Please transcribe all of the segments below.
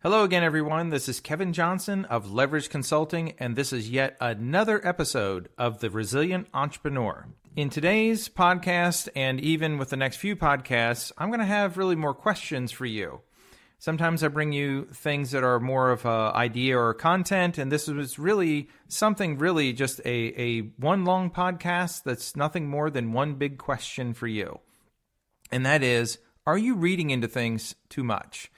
Hello again, everyone. This is Kevin Johnson of Leverage Consulting, and this is yet another episode of The Resilient Entrepreneur. In today's podcast, and even with the next few podcasts, I'm going to have really more questions for you. Sometimes I bring you things that are more of an idea or content, and this was really something really just a one long podcast that's nothing more than one big question for you. And that is, are you reading into things too much?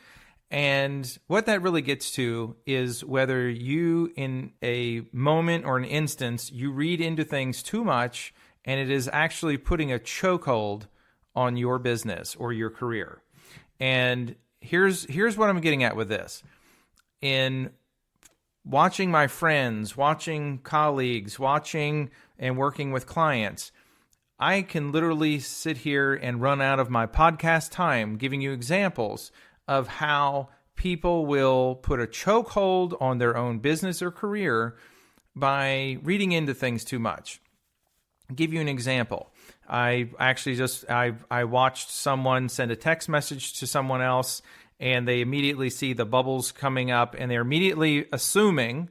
And what that really gets to is whether you, in a moment or an instance, you read into things too much and it is actually putting a chokehold on your business or your career. And here's what I'm getting at with this. In watching my friends, watching colleagues, watching and working with clients, I can literally sit here and run out of my podcast time giving you examples of how people will put a chokehold on their own business or career by reading into things too much. I'll give you an example. I watched someone send a text message to someone else, and they immediately see the bubbles coming up, and they're immediately assuming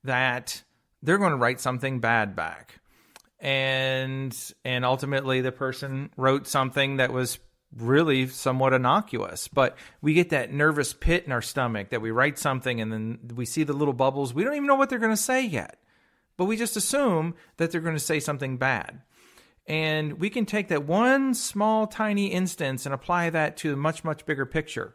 that they're going to write something bad back. And ultimately the person wrote something that was really somewhat innocuous, but we get that nervous pit in our stomach that we write something and then we see the little bubbles. We don't even know what they're going to say yet, but we just assume that they're going to say something bad. And we can take that one small, tiny instance and apply that to a much, much bigger picture,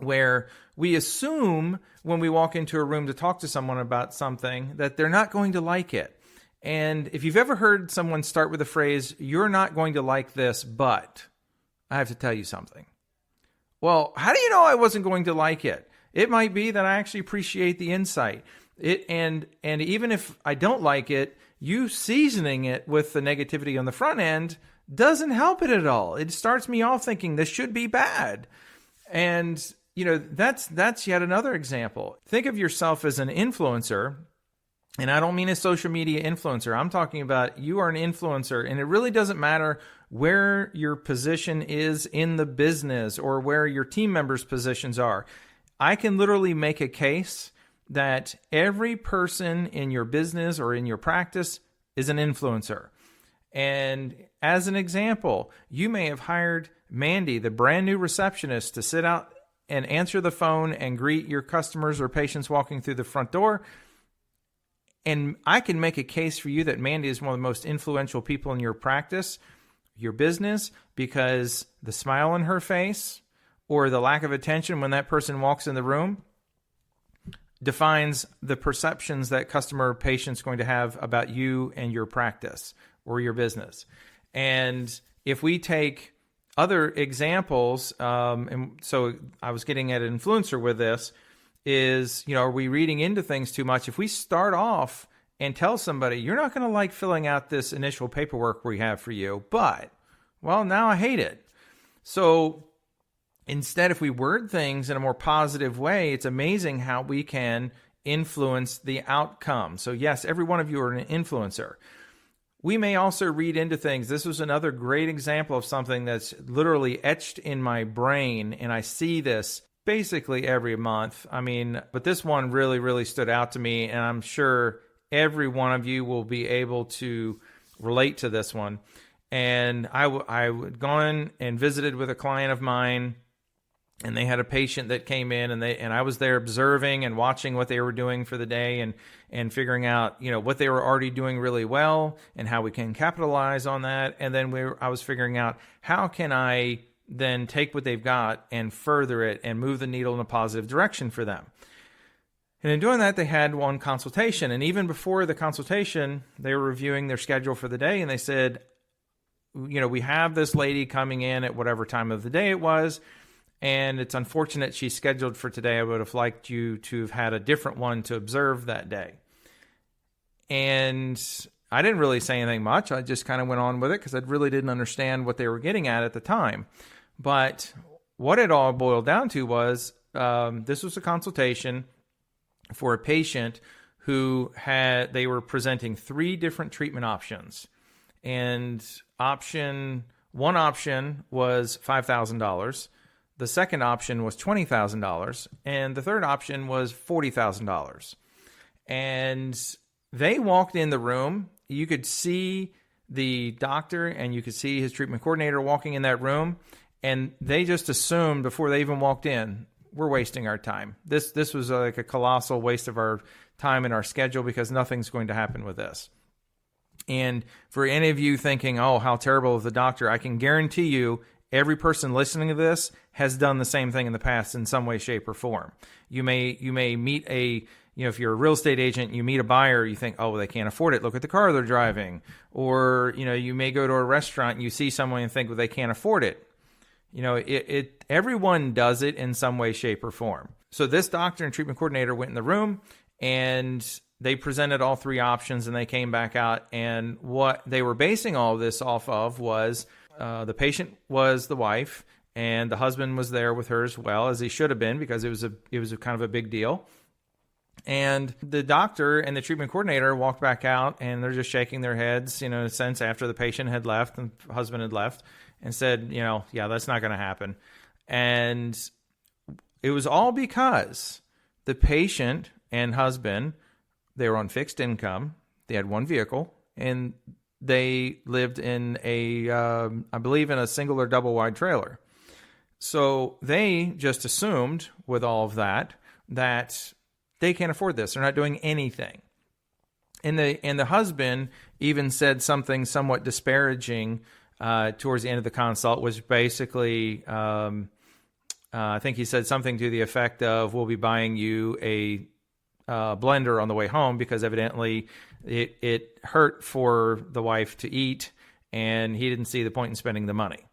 where we assume when we walk into a room to talk to someone about something that they're not going to like it. And if you've ever heard someone start with the phrase, "You're not going to like this, but I have to tell you something." Well, how do you know I wasn't going to like it? It might be that I actually appreciate the insight. And even if I don't like it, you seasoning it with the negativity on the front end doesn't help it at all. It starts me off thinking this should be bad. And that's yet another example. Think of yourself as an influencer. And I don't mean a social media influencer. I'm talking about you are an influencer, and it really doesn't matter where your position is in the business or where your team members' positions are. I can literally make a case that every person in your business or in your practice is an influencer. And as an example, you may have hired Mandy, the brand new receptionist, to sit out and answer the phone and greet your customers or patients walking through the front door. And I can make a case for you that Mandy is one of the most influential people in your practice, your business, because the smile on her face or the lack of attention when that person walks in the room defines the perceptions that customer or patient's going to have about you and your practice or your business. And if we take other examples, and so I was getting at an influencer with this, is, are we reading into things too much? If we start off and tell somebody, you're not going to like filling out this initial paperwork we have for you, but, well, now I hate it. So instead, if we word things in a more positive way, it's amazing how we can influence the outcome. So yes, every one of you are an influencer. We may also read into things. This was another great example of something that's literally etched in my brain, and I see this basically every month. But this one really, really stood out to me, and I'm sure every one of you will be able to relate to this one. And I would gone and visited with a client of mine, and they had a patient that came in, and I was there observing and watching what they were doing for the day and figuring out, what they were already doing really well and how we can capitalize on that. And then I was figuring out, how can I then take what they've got and further it and move the needle in a positive direction for them. And in doing that, they had one consultation. And even before the consultation, they were reviewing their schedule for the day. And they said, we have this lady coming in at whatever time of the day it was. And it's unfortunate she's scheduled for today. I would have liked you to have had a different one to observe that day. And I didn't really say anything much. I just kind of went on with it because I really didn't understand what they were getting at the time. But what it all boiled down to was this was a consultation for a patient who they were presenting 3 different treatment options. And one option was $5,000. The second option was $20,000. And the third option was $40,000. And they walked in the room. You could see the doctor and you could see his treatment coordinator walking in that room. And they just assumed before they even walked in, we're wasting our time. This was like a colossal waste of our time and our schedule because nothing's going to happen with this. And for any of you thinking, oh, how terrible is the doctor, I can guarantee you every person listening to this has done the same thing in the past in some way, shape, or form. You may meet if you're a real estate agent, you meet a buyer, you think, oh, well, they can't afford it. Look at the car they're driving. Or, you may go to a restaurant and you see someone and think, well, they can't afford it. Everyone does it in some way, shape, or form. So this doctor and treatment coordinator went in the room and they presented all three options and they came back out. And what they were basing all of this off of was the patient was the wife and the husband was there with her as well, as he should have been, because it was a kind of a big deal. And the doctor and the treatment coordinator walked back out and they're just shaking their heads, in a sense, after the patient had left and the husband had left, and said, yeah, that's not going to happen. And it was all because the patient and husband, they were on fixed income. They had one vehicle and they lived in I believe in a single or double wide trailer. So they just assumed with all of that they can't afford this. They're not doing anything. And the husband even said something somewhat disparaging towards the end of the consult, which basically, I think he said something to the effect of, we'll be buying you a blender on the way home, because evidently it hurt for the wife to eat and he didn't see the point in spending the money.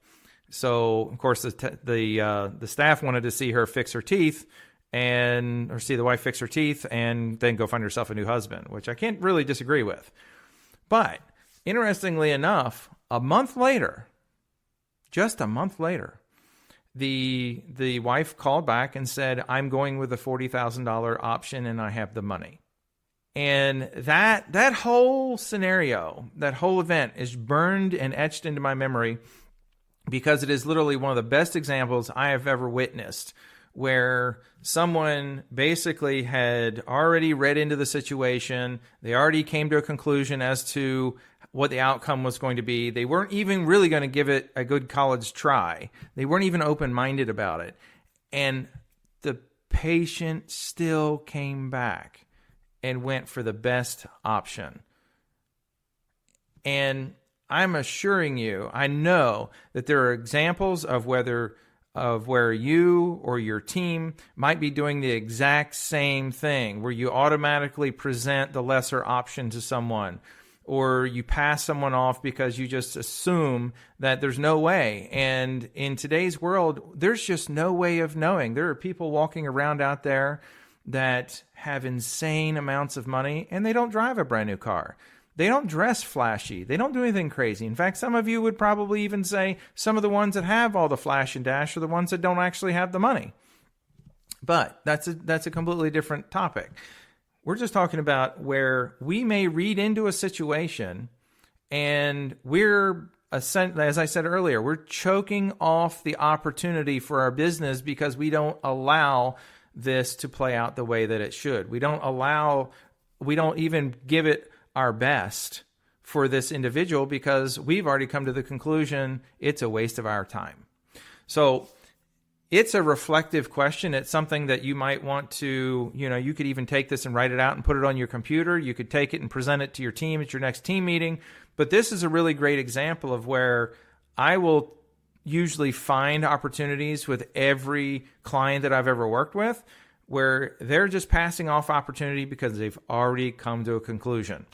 So, of course, the staff wanted to see her fix her teeth or see the wife fix her teeth and then go find herself a new husband, which I can't really disagree with. But interestingly enough, just a month later, the wife called back and said, I'm going with the $40,000 option and I have the money. And that whole scenario, that whole event is burned and etched into my memory because it is literally one of the best examples I have ever witnessed, where someone basically had already read into the situation. They already came to a conclusion as to what the outcome was going to be. They weren't even really going to give it a good college try. They weren't even open-minded about it. And the patient still came back and went for the best option. And I'm assuring you, I know that there are examples of where you or your team might be doing the exact same thing, where you automatically present the lesser option to someone, or you pass someone off because you just assume that there's no way. And in today's world, there's just no way of knowing. There are people walking around out there that have insane amounts of money and they don't drive a brand new car. They don't dress flashy. They don't do anything crazy. In fact, some of you would probably even say some of the ones that have all the flash and dash are the ones that don't actually have the money. But that's a completely different topic. We're just talking about where we may read into a situation and we're, as I said earlier, we're choking off the opportunity for our business because we don't allow this to play out the way that it should. We don't even give it our best for this individual because we've already come to the conclusion it's a waste of our time. So it's a reflective question. It's something that you might want to, you could even take this and write it out and put it on your computer. You could take it and present it to your team at your next team meeting. But this is a really great example of where I will usually find opportunities with every client that I've ever worked with where they're just passing off opportunity because they've already come to a conclusion.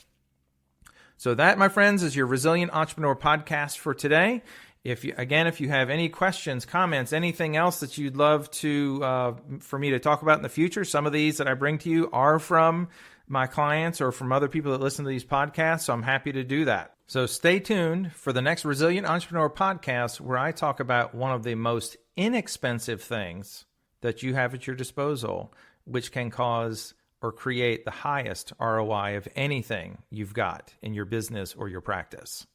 So that, my friends, is your Resilient Entrepreneur podcast for today. If you have any questions, comments, anything else that you'd love for me to talk about in the future, some of these that I bring to you are from my clients or from other people that listen to these podcasts, so I'm happy to do that. So stay tuned for the next Resilient Entrepreneur podcast, where I talk about one of the most inexpensive things that you have at your disposal, which can cause or create the highest ROI of anything you've got in your business or your practice.